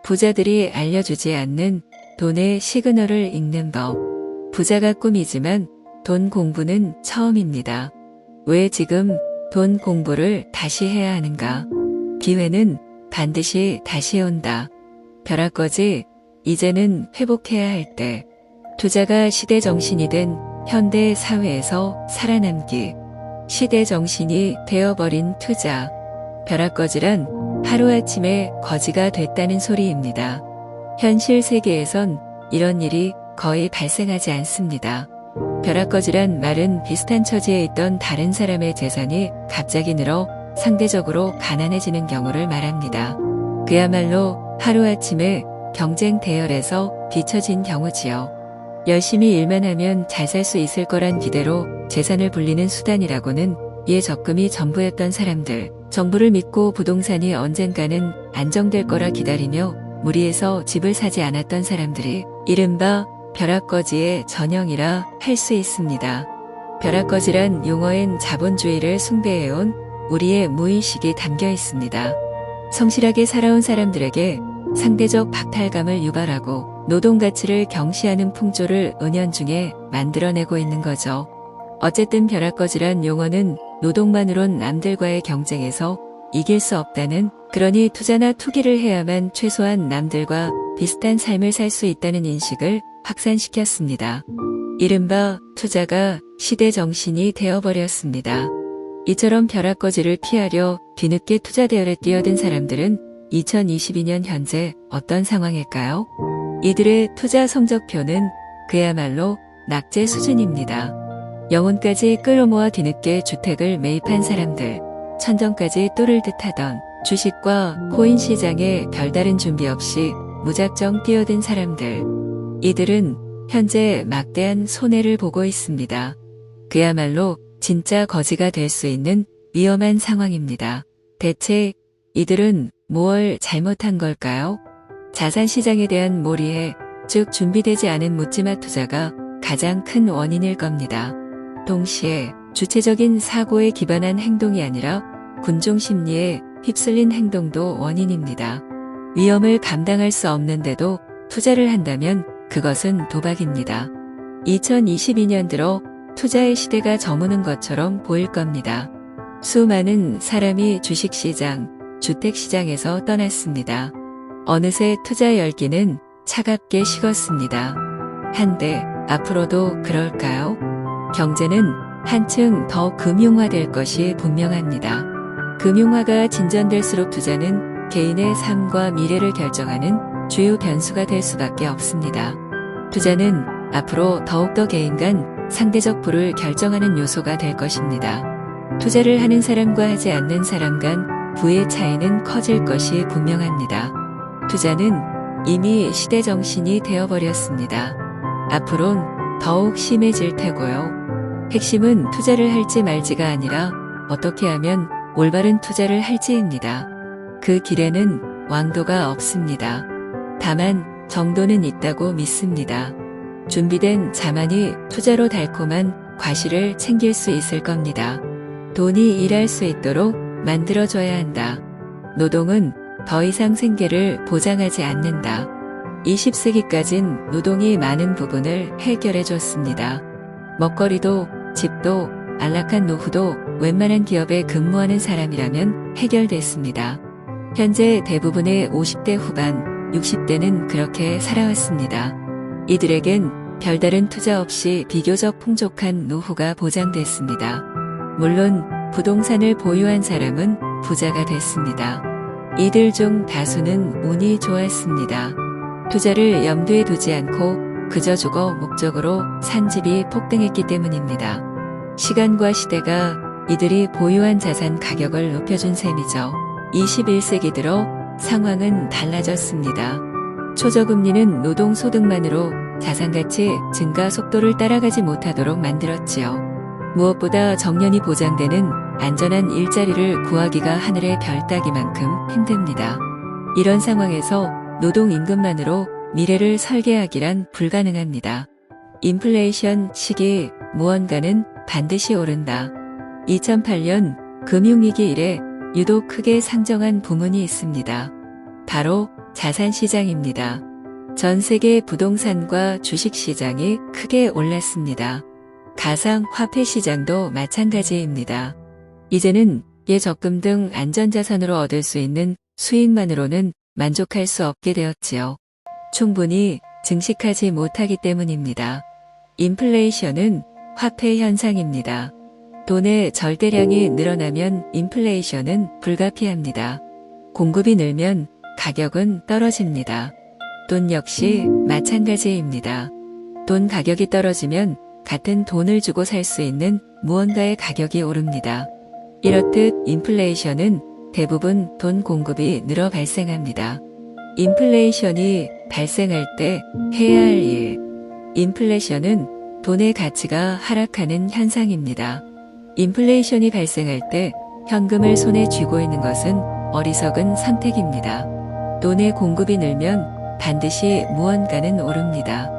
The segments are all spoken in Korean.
부자들이 알려주지 않는 돈의 시그널을 읽는 법. 부자가 꿈이지만 돈 공부는 처음입니다. 왜 지금 돈 공부를 다시 해야 하는가? 기회는 반드시 다시 온다. 벼락거지, 이제는 회복해야 할 때. 투자가 시대 정신이 된 현대 사회에서 살아남기. 시대 정신이 되어버린 투자. 벼락거지란 하루아침에 거지가 됐다는 소리입니다. 현실 세계에선 이런 일이 거의 발생하지 않습니다. 벼락거지란 말은 비슷한 처지에 있던 다른 사람의 재산이 갑자기 늘어 상대적으로 가난해지는 경우를 말합니다. 그야말로 하루아침에 경쟁 대열에서 비춰진 경우지요. 열심히 일만 하면 잘 살 수 있을 거란 기대로 재산을 불리는 수단이라고는 이에 적금이 전부였던 사람들, 정부를 믿고 부동산이 언젠가는 안정될 거라 기다리며 무리해서 집을 사지 않았던 사람들이 이른바 벼락거지의 전형이라 할 수 있습니다. 벼락거지란 용어엔 자본주의를 숭배해온 우리의 무의식이 담겨 있습니다. 성실하게 살아온 사람들에게 상대적 박탈감을 유발하고 노동 가치를 경시하는 풍조를 은연중에 만들어내고 있는 거죠. 어쨌든 벼락거지란 용어는 노동만으론 남들과의 경쟁에서 이길 수 없다는, 그러니 투자나 투기를 해야만 최소한 남들과 비슷한 삶을 살 수 있다는 인식을 확산시켰습니다. 이른바 투자가 시대 정신이 되어버렸습니다. 이처럼 벼락거지를 피하려 뒤늦게 투자 대열에 뛰어든 사람들은 2022년 현재 어떤 상황일까요? 이들의 투자 성적표는 그야말로 낙제 수준입니다. 영혼까지 끌어모아 뒤늦게 주택을 매입한 사람들, 천정까지 뚫을 듯하던 주식과 코인 시장에 별다른 준비 없이 무작정 뛰어든 사람들, 이들은 현재 막대한 손해를 보고 있습니다. 그야말로 진짜 거지가 될 수 있는 위험한 상황입니다. 대체 이들은 뭘 잘못한 걸까요? 자산시장에 대한 몰이에 즉 준비되지 않은 묻지마 투자가 가장 큰 원인일 겁니다. 동시에 주체적인 사고에 기반한 행동이 아니라 군중 심리에 휩쓸린 행동도 원인입니다. 위험을 감당할 수 없는데도 투자를 한다면 그것은 도박입니다. 2022년 들어 투자의 시대가 저무는 것처럼 보일 겁니다. 수많은 사람이 주식시장, 주택시장에서 떠났습니다. 어느새 투자 열기는 차갑게 식었습니다. 한데 앞으로도 그럴까요? 경제는 한층 더 금융화될 것이 분명합니다. 금융화가 진전될수록 투자는 개인의 삶과 미래를 결정하는 주요 변수가 될 수밖에 없습니다. 투자는 앞으로 더욱더 개인 간 상대적 부를 결정하는 요소가 될 것입니다. 투자를 하는 사람과 하지 않는 사람 간 부의 차이는 커질 것이 분명합니다. 투자는 이미 시대 정신이 되어버렸습니다. 앞으론 더욱 심해질 테고요. 핵심은 투자를 할지 말지가 아니라 어떻게 하면 올바른 투자를 할지입니다. 그 길에는 왕도가 없습니다. 다만 정도는 있다고 믿습니다. 준비된 자만이 투자로 달콤한 과실을 챙길 수 있을 겁니다. 돈이 일할 수 있도록 만들어줘야 한다. 노동은 더 이상 생계를 보장하지 않는다. 20세기까진 노동이 많은 부분을 해결해줬습니다. 먹거리도 집도 안락한 노후도 웬만한 기업에 근무하는 사람이라면 해결됐습니다. 현재 대부분의 50대 후반, 60대는 그렇게 살아왔습니다. 이들에겐 별다른 투자 없이 비교적 풍족한 노후가 보장됐습니다. 물론 부동산을 보유한 사람은 부자가 됐습니다. 이들 중 다수는 운이 좋았습니다. 투자를 염두에 두지 않고 그저 주거 목적으로 산 집이 폭등했기 때문입니다. 시간과 시대가 이들이 보유한 자산 가격을 높여준 셈이죠. 21세기 들어 상황은 달라졌습니다. 초저금리는 노동소득만으로 자산가치 증가 속도를 따라가지 못하도록 만들었지요. 무엇보다 정년이 보장되는 안전한 일자리를 구하기가 하늘의 별 따기만큼 힘듭니다. 이런 상황에서 노동임금만으로 미래를 설계하기란 불가능합니다. 인플레이션 시기 무언가는 반드시 오른다. 2008년 금융위기 이래 유독 크게 상정한 부문이 있습니다. 바로 자산시장입니다. 전 세계 부동산과 주식시장이 크게 올랐습니다. 가상화폐 시장도 마찬가지입니다. 이제는 예적금 등 안전자산으로 얻을 수 있는 수익만으로는 만족할 수 없게 되었지요. 충분히 증식하지 못하기 때문입니다. 인플레이션은 화폐 현상입니다. 돈의 절대량이 늘어나면 인플레이션은 불가피합니다. 공급이 늘면 가격은 떨어집니다. 돈 역시 마찬가지입니다. 돈 가격이 떨어지면 같은 돈을 주고 살 수 있는 무언가의 가격이 오릅니다. 이렇듯 인플레이션은 대부분 돈 공급이 늘어 발생합니다. 인플레이션이 발생할 때 해야 할 일. 인플레이션은 돈의 가치가 하락하는 현상입니다. 인플레이션이 발생할 때 현금을 손에 쥐고 있는 것은 어리석은 선택입니다. 돈의 공급이 늘면 반드시 무언가는 오릅니다.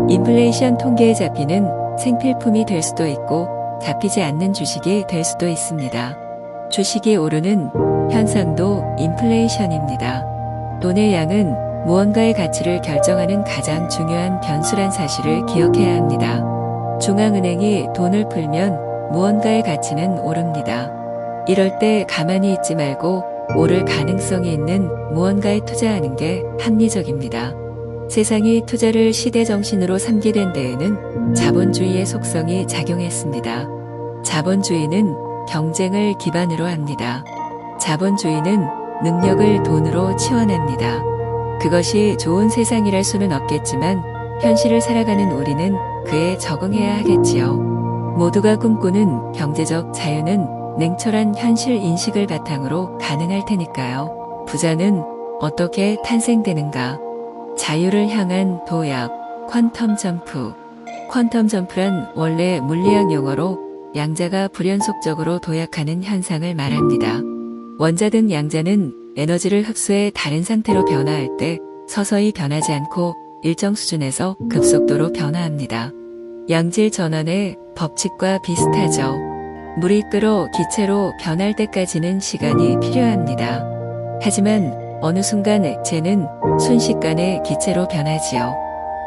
인플레이션 통계에 잡히는 생필품이 될 수도 있고 잡히지 않는 주식이 될 수도 있습니다. 주식이 오르는 현상도 인플레이션입니다. 돈의 양은 무언가의 가치를 결정하는 가장 중요한 변수란 사실을 기억해야 합니다. 중앙은행이 돈을 풀면 무언가의 가치는 오릅니다. 이럴 때 가만히 있지 말고 오를 가능성이 있는 무언가에 투자하는 게 합리적입니다. 세상이 투자를 시대정신으로 삼게 된 데에는 자본주의의 속성이 작용했습니다. 자본주의는 경쟁을 기반으로 합니다. 자본주의는 능력을 돈으로 치환합니다. 그것이 좋은 세상이랄 수는 없겠지만 현실을 살아가는 우리는 그에 적응해야 하겠지요. 모두가 꿈꾸는 경제적 자유는 냉철한 현실 인식을 바탕으로 가능할 테니까요. 부자는 어떻게 탄생되는가? 자유를 향한 도약, 퀀텀 점프. 퀀텀 점프란 원래 물리학 용어로 양자가 불연속적으로 도약하는 현상을 말합니다. 원자 등 양자는 에너지를 흡수해 다른 상태로 변화할 때 서서히 변하지 않고 일정 수준에서 급속도로 변화합니다. 양질 전환의 법칙과 비슷하죠. 물이 끓어 기체로 변할 때까지는 시간이 필요합니다. 하지만 어느 순간 액체는 순식간에 기체로 변하지요.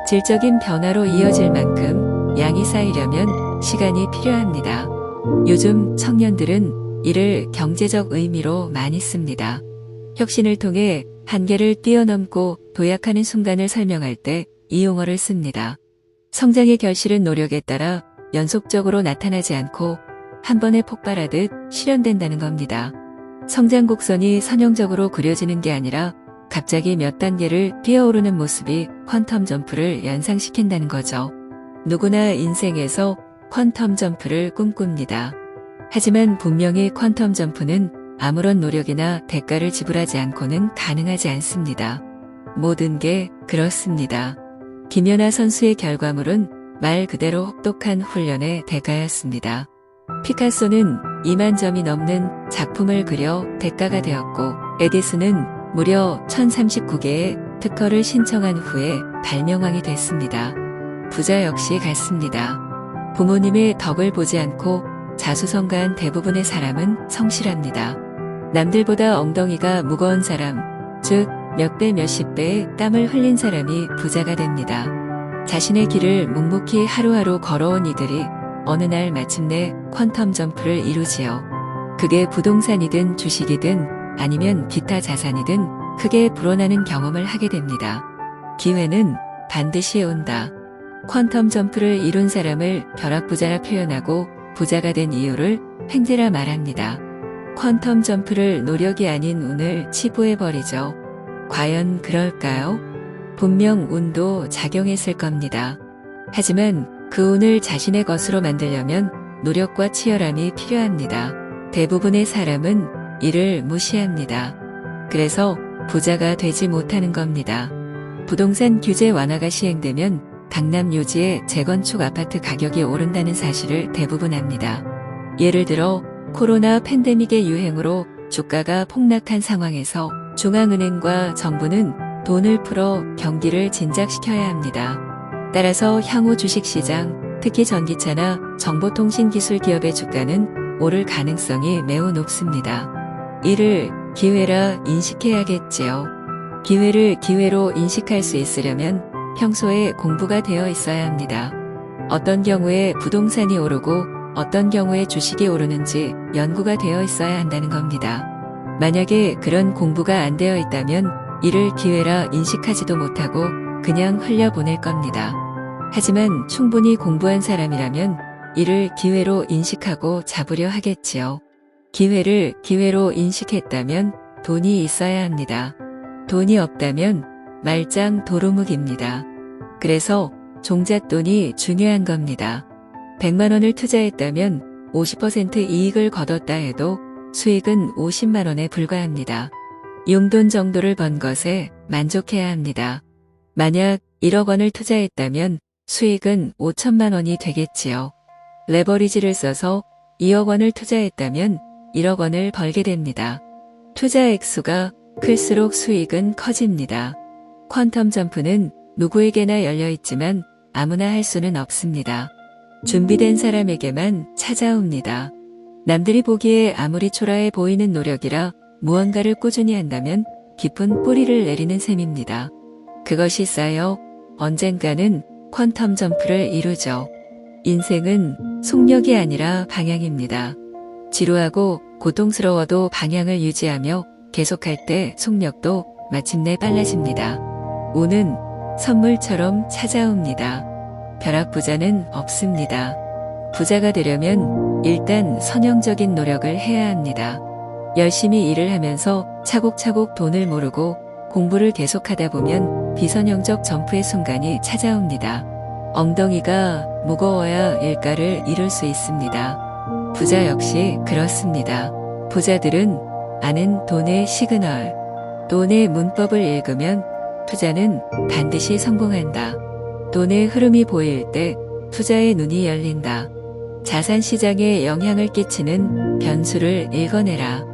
질적인 변화로 이어질 만큼 양이 쌓이려면 시간이 필요합니다. 요즘 청년들은 이를 경제적 의미로 많이 씁니다. 혁신을 통해 한계를 뛰어넘고 도약하는 순간을 설명할 때 이 용어를 씁니다. 성장의 결실은 노력에 따라 연속적으로 나타나지 않고 한 번에 폭발하듯 실현된다는 겁니다. 성장 곡선이 선형적으로 그려지는 게 아니라 갑자기 몇 단계를 뛰어오르는 모습이 퀀텀 점프를 연상시킨다는 거죠. 누구나 인생에서 퀀텀 점프를 꿈꿉니다. 하지만 분명히 퀀텀 점프는 아무런 노력이나 대가를 지불하지 않고는 가능하지 않습니다. 모든 게 그렇습니다. 김연아 선수의 결과물은 말 그대로 혹독한 훈련의 대가였습니다. 피카소는 2만 점이 넘는 작품을 그려 대가가 되었고 에디슨은 무려 1039개의 특허를 신청한 후에 발명왕이 됐습니다. 부자 역시 같습니다. 부모님의 덕을 보지 않고 자수성가한 대부분의 사람은 성실합니다. 남들보다 엉덩이가 무거운 사람, 즉 몇 배 몇십 배의 땀을 흘린 사람이 부자가 됩니다. 자신의 길을 묵묵히 하루하루 걸어온 이들이 어느 날 마침내 퀀텀 점프를 이루지요. 그게 부동산이든 주식이든 아니면 기타 자산이든 크게 불어나는 경험을 하게 됩니다. 기회는 반드시 온다. 퀀텀 점프를 이룬 사람을 벼락부자라 표현하고 부자가 된 이유를 횡재라 말합니다. 퀀텀 점프를 노력이 아닌 운을 치부해버리죠. 과연 그럴까요? 분명 운도 작용했을 겁니다. 하지만 그 운을 자신의 것으로 만들려면 노력과 치열함이 필요합니다. 대부분의 사람은 이를 무시합니다. 그래서 부자가 되지 못하는 겁니다. 부동산 규제 완화가 시행되면 강남 요지의 재건축 아파트 가격이 오른다는 사실을 대부분 압니다. 예를 들어 코로나 팬데믹의 유행으로 주가가 폭락한 상황에서 중앙은행과 정부는 돈을 풀어 경기를 진작시켜야 합니다. 따라서 향후 주식시장, 특히 전기차나 정보통신 기술 기업의 주가는 오를 가능성이 매우 높습니다. 이를 기회라 인식해야겠지요. 기회를 기회로 인식할 수 있으려면 평소에 공부가 되어 있어야 합니다. 어떤 경우에 부동산이 오르고 어떤 경우에 주식이 오르는지 연구가 되어 있어야 한다는 겁니다. 만약에 그런 공부가 안 되어 있다면 이를 기회라 인식하지도 못하고 그냥 흘려보낼 겁니다. 하지만 충분히 공부한 사람이라면 이를 기회로 인식하고 잡으려 하겠지요. 기회를 기회로 인식했다면 돈이 있어야 합니다. 돈이 없다면 말짱 도루묵입니다. 그래서 종잣돈이 중요한 겁니다. 100만 원을 투자했다면 50% 이익을 거뒀다 해도 수익은 50만 원에 불과합니다. 용돈 정도를 번 것에 만족해야 합니다. 만약 1억 원을 투자했다면 수익은 5천만 원이 되겠지요. 레버리지를 써서 2억 원을 투자했다면 1억 원을 벌게 됩니다. 투자 액수가 클수록 수익은 커집니다. 퀀텀 점프는 누구에게나 열려 있지만 아무나 할 수는 없습니다. 준비된 사람에게만 찾아옵니다. 남들이 보기에 아무리 초라해 보이는 노력이라 무언가를 꾸준히 한다면 깊은 뿌리를 내리는 셈입니다. 그것이 쌓여 언젠가는 퀀텀 점프를 이루죠. 인생은 속력이 아니라 방향입니다. 지루하고 고통스러워도 방향을 유지하며 계속할 때 속력도 마침내 빨라집니다. 운은 선물처럼 찾아옵니다. 벼락부자는 없습니다. 부자가 되려면 일단 선형적인 노력을 해야 합니다. 열심히 일을 하면서 차곡차곡 돈을 모으고 공부를 계속하다 보면 비선형적 점프의 순간이 찾아옵니다. 엉덩이가 무거워야 일가를 이룰 수 있습니다. 부자 역시 그렇습니다. 부자들은 아는 돈의 시그널, 돈의 문법을 읽으면 투자는 반드시 성공한다. 돈의 흐름이 보일 때 투자의 눈이 열린다. 자산시장에 영향을 끼치는 변수를 읽어내라.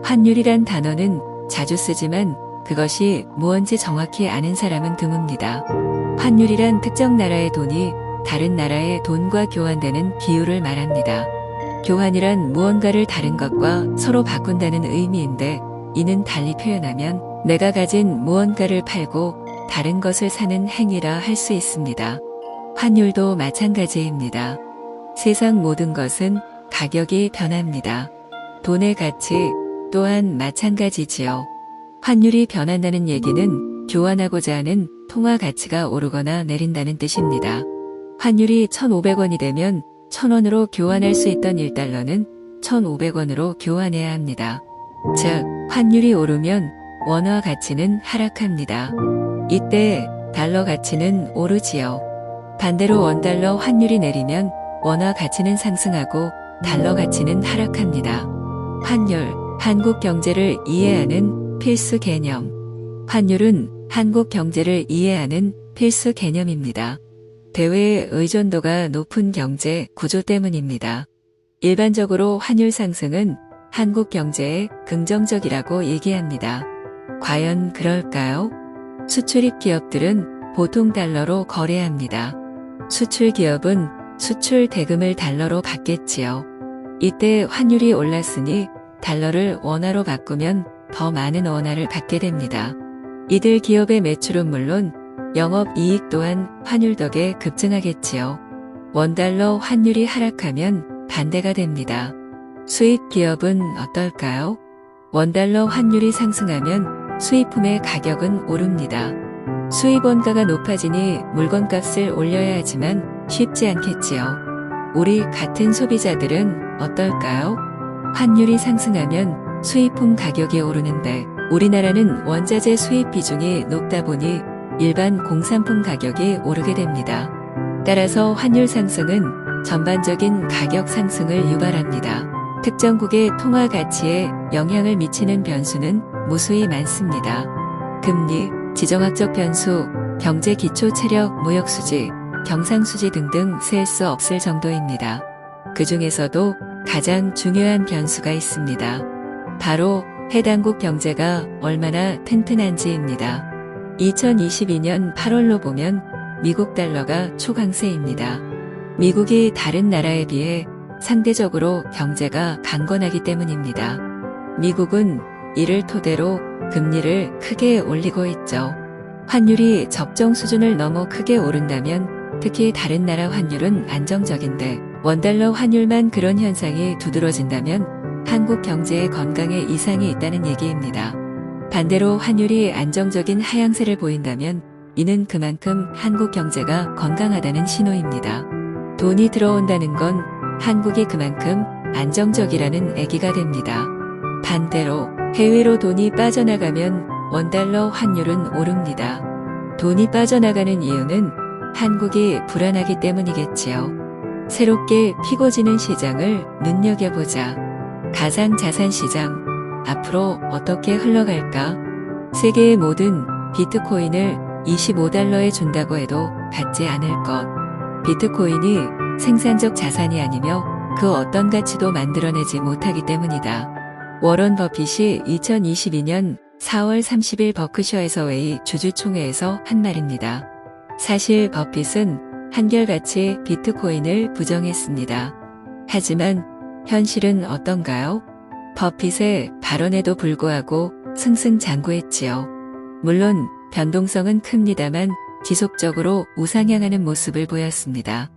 환율이란 단어는 자주 쓰지만 그것이 무언지 정확히 아는 사람은 드뭅니다. 환율이란 특정 나라의 돈이 다른 나라의 돈과 교환되는 비율을 말합니다. 교환이란 무언가를 다른 것과 서로 바꾼다는 의미인데 이는 달리 표현하면 내가 가진 무언가를 팔고 다른 것을 사는 행위라 할 수 있습니다. 환율도 마찬가지입니다. 세상 모든 것은 가격이 변합니다. 돈의 가치 또한 마찬가지지요. 환율이 변한다는 얘기는 교환하고자 하는 통화 가치가 오르거나 내린다는 뜻입니다. 환율이 1,500원이 되면 1,000원으로 교환할 수 있던 1달러는 1,500원으로 교환해야 합니다. 즉, 환율이 오르면 원화 가치는 하락합니다. 이때 달러 가치는 오르지요. 반대로 원달러 환율이 내리면 원화 가치는 상승하고 달러 가치는 하락합니다. 환율, 한국 경제를 이해하는 필수 개념. 환율은 한국 경제를 이해하는 필수 개념입니다. 대외의 의존도가 높은 경제 구조 때문입니다. 일반적으로 환율 상승은 한국 경제에 긍정적이라고 얘기합니다. 과연 그럴까요? 수출입 기업들은 보통 달러로 거래합니다. 수출 기업은 수출 대금을 달러로 받겠지요. 이때 환율이 올랐으니 달러를 원화로 바꾸면 더 많은 원화를 받게 됩니다. 이들 기업의 매출은 물론 영업이익 또한 환율 덕에 급증하겠지요. 원달러 환율이 하락하면 반대가 됩니다. 수입 기업은 어떨까요? 원달러 환율이 상승하면 수입품의 가격은 오릅니다. 수입 원가가 높아지니 물건값을 올려야 하지만 쉽지 않겠지요. 우리 같은 소비자들은 어떨까요? 환율이 상승하면 수입품 가격이 오르는데 우리나라는 원자재 수입 비중이 높다 보니 일반 공산품 가격이 오르게 됩니다. 따라서 환율 상승은 전반적인 가격 상승을 유발합니다. 특정국의 통화 가치에 영향을 미치는 변수는 무수히 많습니다. 금리, 지정학적 변수, 경제 기초 체력 무역 수지, 경상 수지 등등 셀 수 없을 정도입니다. 그 중에서도 가장 중요한 변수가 있습니다. 바로 해당국 경제가 얼마나 튼튼한지입니다. 2022년 8월로 보면 미국 달러가 초강세입니다. 미국이 다른 나라에 비해 상대적으로 경제가 강건하기 때문입니다. 미국은 이를 토대로 금리를 크게 올리고 있죠. 환율이 적정 수준을 넘어 크게 오른다면 특히 다른 나라 환율은 안정적인데 원달러 환율만 그런 현상이 두드러진다면 한국 경제의 건강에 이상이 있다는 얘기입니다. 반대로 환율이 안정적인 하향세를 보인다면 이는 그만큼 한국 경제가 건강하다는 신호입니다. 돈이 들어온다는 건 한국이 그만큼 안정적이라는 얘기가 됩니다. 반대로 해외로 돈이 빠져나가면 원달러 환율은 오릅니다. 돈이 빠져나가는 이유는 한국이 불안하기 때문이겠지요. 새롭게 피고지는 시장을 눈여겨보자. 가상자산 시장, 앞으로 어떻게 흘러갈까? 세계의 모든 비트코인을 25달러에 준다고 해도 받지 않을 것. 비트코인이 생산적 자산이 아니며 그 어떤 가치도 만들어내지 못하기 때문이다. 워런 버핏이 2022년 4월 30일 버크셔에서 웨이 주주총회에서 한 말입니다. 사실 버핏은 한결같이 비트코인을 부정했습니다. 하지만 현실은 어떤가요? 버핏의 발언에도 불구하고 승승장구했지요. 물론 변동성은 큽니다만 지속적으로 우상향하는 모습을 보였습니다.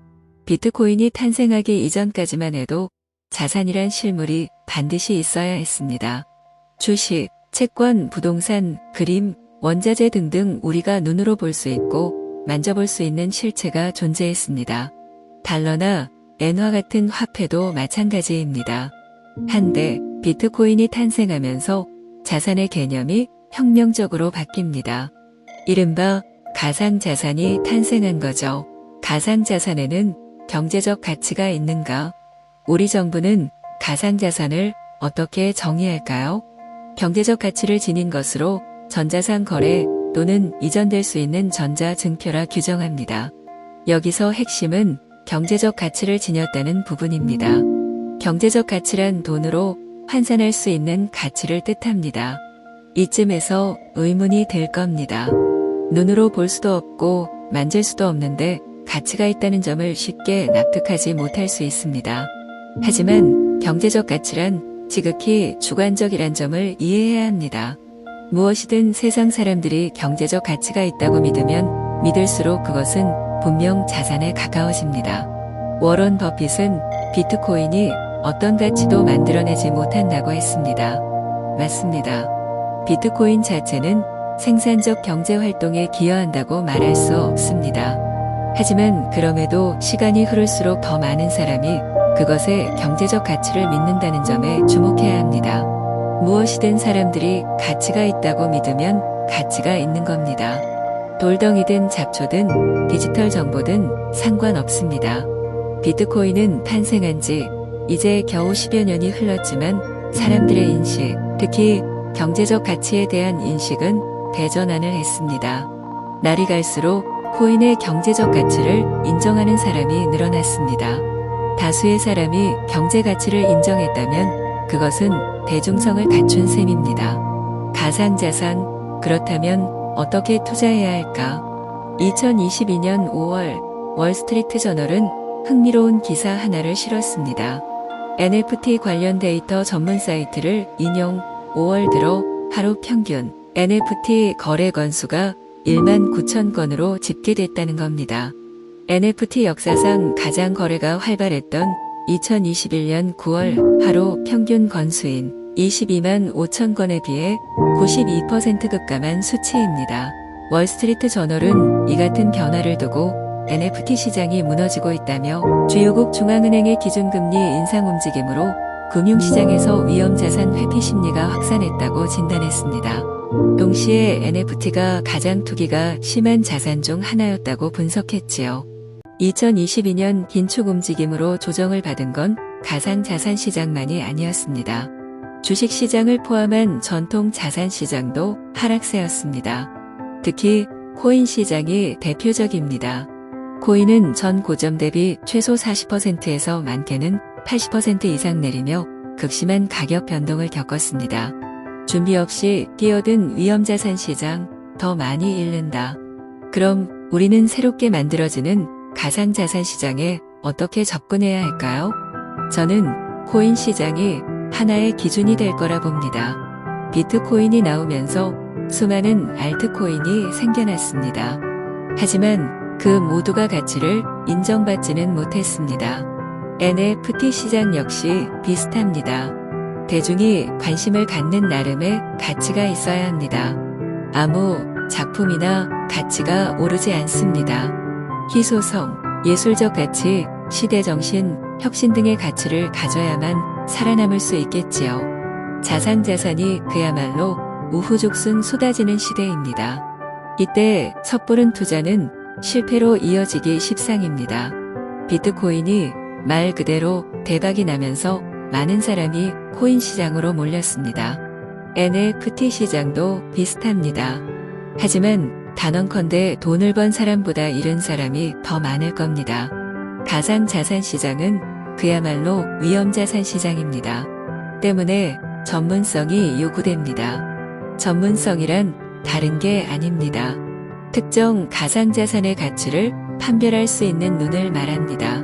비트코인이 탄생하기 이전까지만 해도 자산이란 실물이 반드시 있어야 했습니다. 주식, 채권, 부동산, 그림, 원자재 등등 우리가 눈으로 볼 수 있고 만져볼 수 있는 실체가 존재했습니다. 달러나 엔화 같은 화폐도 마찬가지입니다. 한데 비트코인이 탄생하면서 자산의 개념이 혁명적으로 바뀝니다. 이른바 가상자산이 탄생한 거죠. 가상자산에는 경제적 가치가 있는가? 우리 정부는 가상자산을 어떻게 정의할까요? 경제적 가치를 지닌 것으로 전자상 거래 또는 이전될 수 있는 전자증표라 규정합니다. 여기서 핵심은 경제적 가치를 지녔다는 부분입니다. 경제적 가치란 돈으로 환산할 수 있는 가치를 뜻합니다. 이쯤에서 의문이 될 겁니다. 눈으로 볼 수도 없고 만질 수도 없는데 가치가 있다는 점을 쉽게 납득하지 못할 수 있습니다. 하지만 경제적 가치란 지극히 주관적이란 점을 이해해야 합니다. 무엇이든 세상 사람들이 경제적 가치가 있다고 믿으면 믿을수록 그것은 분명 자산에 가까워집니다. 워런 버핏은 비트코인이 어떤 가치도 만들어내지 못한다고 했습니다. 맞습니다. 비트코인 자체는 생산적 경제 활동에 기여한다고 말할 수 없습니다. 하지만 그럼에도 시간이 흐를수록 더 많은 사람이 그것의 경제적 가치를 믿는다는 점에 주목해야 합니다. 무엇이든 사람들이 가치가 있다고 믿으면 가치가 있는 겁니다. 돌덩이든 잡초든 디지털 정보든 상관없습니다. 비트코인은 탄생한 지 이제 겨우 10여 년이 흘렀지만 사람들의 인식, 특히 경제적 가치에 대한 인식은 대전환을 했습니다. 날이 갈수록 코인의 경제적 가치를 인정하는 사람이 늘어났습니다. 다수의 사람이 경제 가치를 인정했다면 그것은 대중성을 갖춘 셈입니다. 가상자산, 그렇다면 어떻게 투자해야 할까? 2022년 5월 월스트리트 저널은 흥미로운 기사 하나를 실었습니다. NFT 관련 데이터 전문 사이트를 인용 5월 들어 하루 평균 NFT 거래 건수가 1만 9천 건으로 집계됐다는 겁니다. NFT 역사상 가장 거래가 활발했던 2021년 9월 하루 평균 건수인 22만 5천 건에 비해 92% 급감한 수치입니다. 월스트리트 저널은 이 같은 변화를 두고 NFT 시장이 무너지고 있다며 주요국 중앙은행의 기준금리 인상 움직임으로 금융시장에서 위험자산 회피 심리가 확산했다고 진단했습니다. 동시에 NFT가 가장 투기가 심한 자산 중 하나였다고 분석했지요. 2022년 긴축 움직임으로 조정을 받은 건 가상자산 시장만이 아니었습니다. 주식시장을 포함한 전통 자산시장도 하락세였습니다. 특히 코인 시장이 대표적입니다. 코인은 전 고점 대비 최소 40%에서 많게는 80% 이상 내리며 극심한 가격 변동을 겪었습니다. 준비 없이 뛰어든 위험자산 시장, 더 많이 잃는다. 그럼 우리는 새롭게 만들어지는 가상자산 시장에 어떻게 접근해야 할까요? 저는 코인 시장이 하나의 기준이 될 거라 봅니다. 비트코인이 나오면서 수많은 알트코인이 생겨났습니다. 하지만 그 모두가 가치를 인정받지는 못했습니다. NFT 시장 역시 비슷합니다. 대중이 관심을 갖는 나름의 가치가 있어야 합니다. 아무 작품이나 가치가 오르지 않습니다. 희소성, 예술적 가치, 시대정신, 혁신 등의 가치를 가져야만 살아남을 수 있겠지요. 자산이 그야말로 우후죽순 쏟아지는 시대입니다. 이때 섣부른 투자는 실패로 이어지기 십상입니다. 비트코인이 말 그대로 대박이 나면서 많은 사람이 코인 시장으로 몰렸습니다. NFT 시장도 비슷합니다. 하지만 단언컨대 돈을 번 사람보다 잃은 사람이 더 많을 겁니다. 가상자산 시장은 그야말로 위험자산 시장입니다. 때문에 전문성이 요구됩니다. 전문성이란 다른 게 아닙니다. 특정 가상자산의 가치를 판별할 수 있는 눈을 말합니다.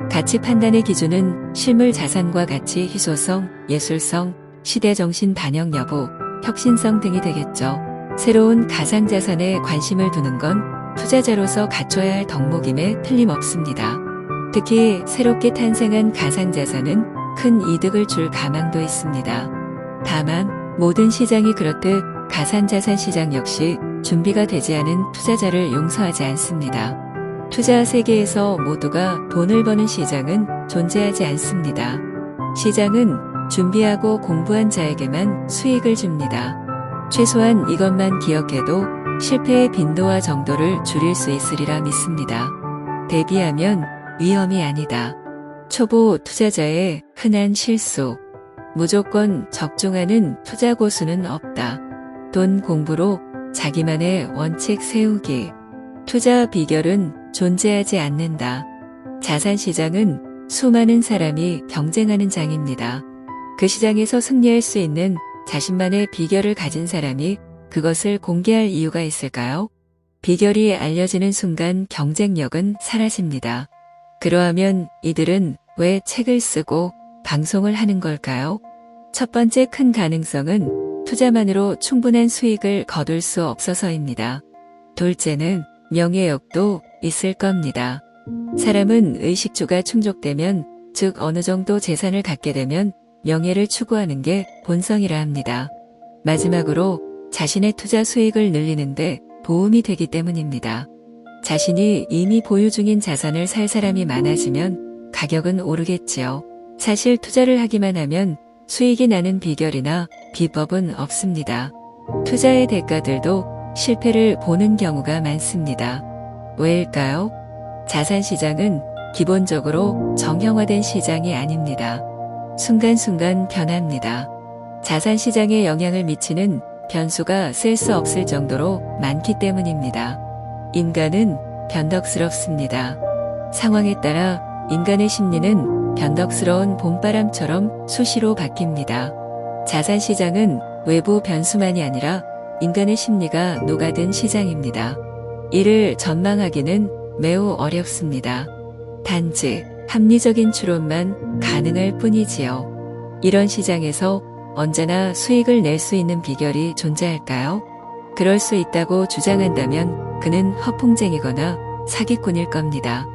가치 판단의 기준은 실물 자산과 가치 희소성, 예술성, 시대정신 반영 여부, 혁신성 등이 되겠죠. 새로운 가상자산에 관심을 두는 건 투자자로서 갖춰야 할 덕목임에 틀림없습니다. 특히 새롭게 탄생한 가상자산은 큰 이득을 줄 가망도 있습니다. 다만 모든 시장이 그렇듯 가상자산 시장 역시 준비가 되지 않은 투자자를 용서하지 않습니다. 투자 세계에서 모두가 돈을 버는 시장은 존재하지 않습니다. 시장은 준비하고 공부한 자에게만 수익을 줍니다. 최소한 이것만 기억해도 실패의 빈도와 정도를 줄일 수 있으리라 믿습니다. 대비하면 위험이 아니다. 초보 투자자의 흔한 실수. 무조건 적중하는 투자 고수는 없다. 돈 공부로 자기만의 원칙 세우기. 투자 비결은 존재하지 않는다. 자산시장은 수많은 사람이 경쟁하는 장입니다. 그 시장에서 승리할 수 있는 자신만의 비결을 가진 사람이 그것을 공개할 이유가 있을까요? 비결이 알려지는 순간 경쟁력은 사라집니다. 그러하면 이들은 왜 책을 쓰고 방송을 하는 걸까요? 첫 번째 큰 가능성은 투자만으로 충분한 수익을 거둘 수 없어서입니다. 둘째는 명예욕도 있을 겁니다. 사람은 의식주가 충족되면, 즉 어느 정도 재산을 갖게 되면 명예를 추구하는 게 본성이라 합니다. 마지막으로 자신의 투자 수익을 늘리는데 도움이 되기 때문입니다. 자신이 이미 보유 중인 자산을 살 사람이 많아지면 가격은 오르겠지요. 사실 투자를 하기만 하면 수익이 나는 비결이나 비법은 없습니다. 투자의 대가들도 실패를 보는 경우가 많습니다. 왜일까요? 자산시장은 기본적으로 정형화된 시장이 아닙니다. 순간순간 변합니다. 자산시장에 영향을 미치는 변수가 셀 수 없을 정도로 많기 때문입니다. 인간은 변덕스럽습니다. 상황에 따라 인간의 심리는 변덕스러운 봄바람처럼 수시로 바뀝니다. 자산시장은 외부 변수만이 아니라 인간의 심리가 녹아든 시장입니다. 이를 전망하기는 매우 어렵습니다. 단지 합리적인 추론만 가능할 뿐이지요. 이런 시장에서 언제나 수익을 낼 수 있는 비결이 존재할까요? 그럴 수 있다고 주장한다면 그는 허풍쟁이거나 사기꾼일 겁니다.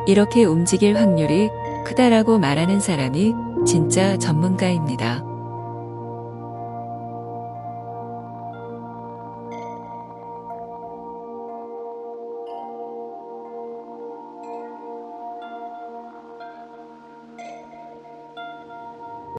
이렇게 움직일 확률이 크다라고 말하는 사람이 진짜 전문가입니다.